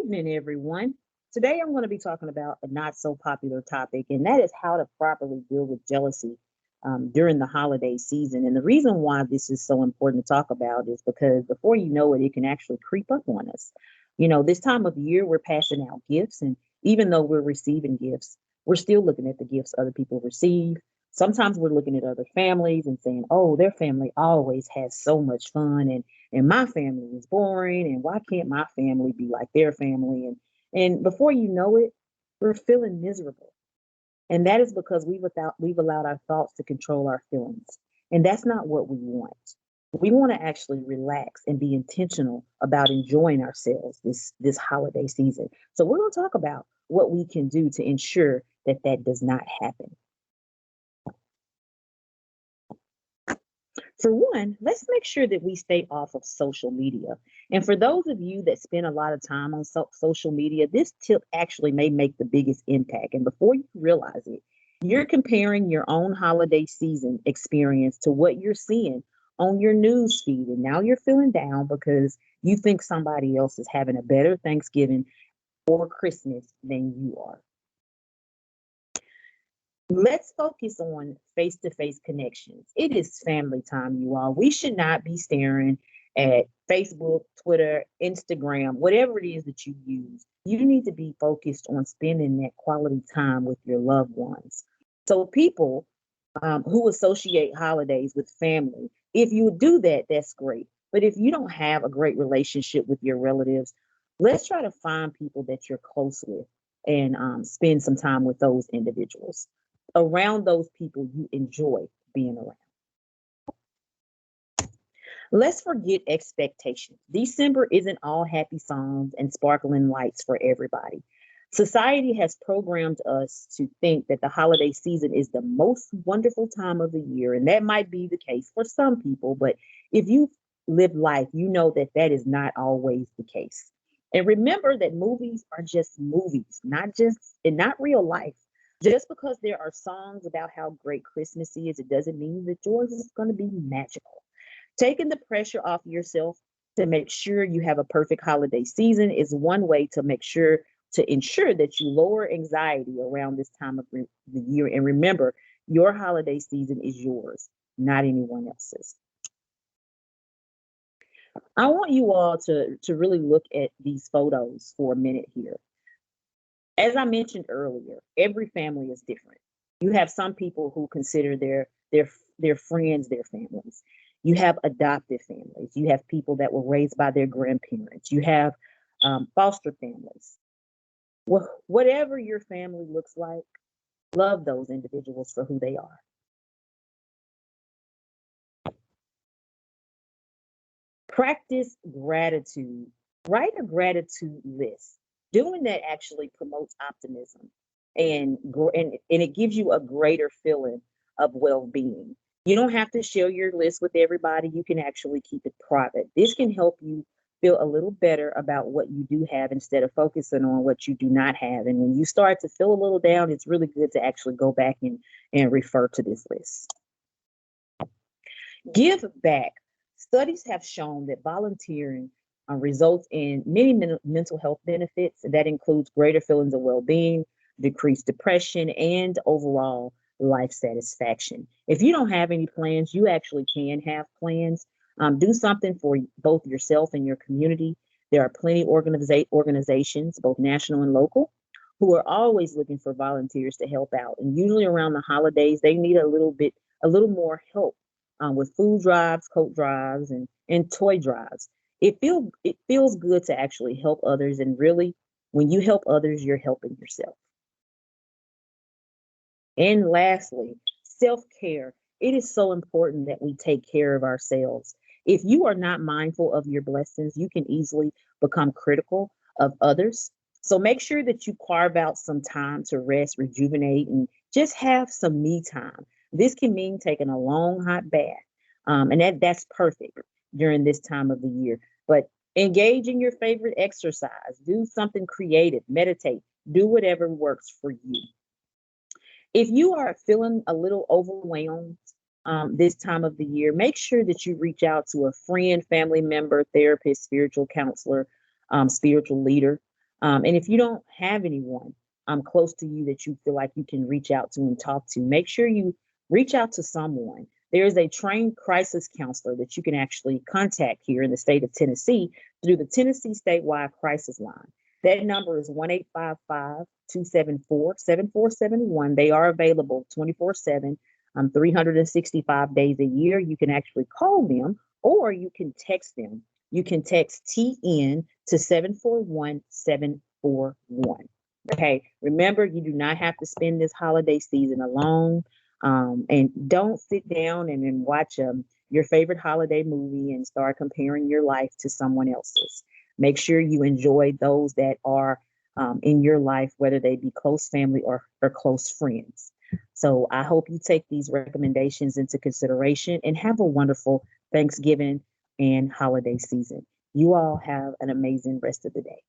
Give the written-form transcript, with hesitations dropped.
evening, everyone. Today I'm going to be talking about a not so popular topic, and that is how to properly deal with jealousy during the holiday season. And the reason why this is so important to talk about is because before you know it, it can actually creep up on us. This time of year, we're passing out gifts, and even though we're receiving gifts, we're still looking at the gifts other people receive. Sometimes we're looking at other families and saying, oh, their family always has so much fun, and my family is boring, and why can't my family be like their family? And before you know it, we're feeling miserable. And that is because we've allowed our thoughts to control our feelings. And that's not what we want. We want to actually relax and be intentional about enjoying ourselves this holiday season. So we're going to talk about what we can do to ensure that that does not happen. For one, let's make sure that we stay off of social media. And for those of you that spend a lot of time on social media, this tip actually may make the biggest impact. And before you realize it, you're comparing your own holiday season experience to what you're seeing on your news feed. And now you're feeling down because you think somebody else is having a better Thanksgiving or Christmas than you are. Let's focus on face to face connections. It is family time, you all. We should not be staring at Facebook, Twitter, Instagram, whatever it is that you use. You need to be focused on spending that quality time with your loved ones. So, people who associate holidays with family, if you do that, that's great. But if you don't have a great relationship with your relatives, let's try to find people that you're close with and spend some time with those individuals around those people you enjoy being around. Let's forget expectations. December isn't all happy songs and sparkling lights for everybody. Society has programmed us to think that the holiday season is the most wonderful time of the year, and that might be the case for some people, but if you live life, you know that that is not always the case. And remember that movies are just movies, not real life. Just because there are songs about how great Christmas is, it doesn't mean that yours is going to be magical. Taking the pressure off yourself to make sure you have a perfect holiday season is one way to ensure that you lower anxiety around this time of the year. And remember, your holiday season is yours, not anyone else's. I want you all to really look at these photos for a minute here. As I mentioned earlier, every family is different. You have some people who consider their friends their families. You have adopted families. You have people that were raised by their grandparents. You have foster families. Well, whatever your family looks like, love those individuals for who they are. Practice gratitude. Write a gratitude list. Doing that actually promotes optimism and it gives you a greater feeling of well-being. You don't have to share your list with everybody. You can actually keep it private. This can help you feel a little better about what you do have instead of focusing on what you do not have. And when you start to feel a little down, it's really good to actually go back and refer to this list. Give back. Studies have shown that volunteering results in many mental health benefits. That includes greater feelings of well being, decreased depression, and overall life satisfaction. If you don't have any plans, you actually can have plans. Do something for both yourself and your community. There are plenty organizations, both national and local, who are always looking for volunteers to help out. And usually around the holidays, they need a little more help with food drives, coat drives, and toy drives. It feels good to actually help others, and really, when you help others, you're helping yourself. And lastly, self care. It is so important that we take care of ourselves. If you are not mindful of your blessings, you can easily become critical of others. So make sure that you carve out some time to rest, rejuvenate, and just have some me time. This can mean taking a long hot bath, and that's perfect during this time of the year. But engage in your favorite exercise, do something creative, meditate, do whatever works for you. If you are feeling a little overwhelmed this time of the year, make sure that you reach out to a friend, family member, therapist, spiritual counselor, spiritual leader. And if you don't have anyone close to you that you feel like you can reach out to and talk to, make sure you reach out to someone. There's a trained crisis counselor that you can actually contact here in the state of Tennessee through the Tennessee Statewide Crisis Line. That number is 1-855-274-7471. They are available 24/7, 365 days a year. You can actually call them or you can text them. You can text TN to 741-741. Okay, remember, you do not have to spend this holiday season alone. And don't sit down and then watch your favorite holiday movie and start comparing your life to someone else's. Make sure you enjoy those that are in your life, whether they be close family or close friends. So I hope you take these recommendations into consideration and have a wonderful Thanksgiving and holiday season. You all have an amazing rest of the day.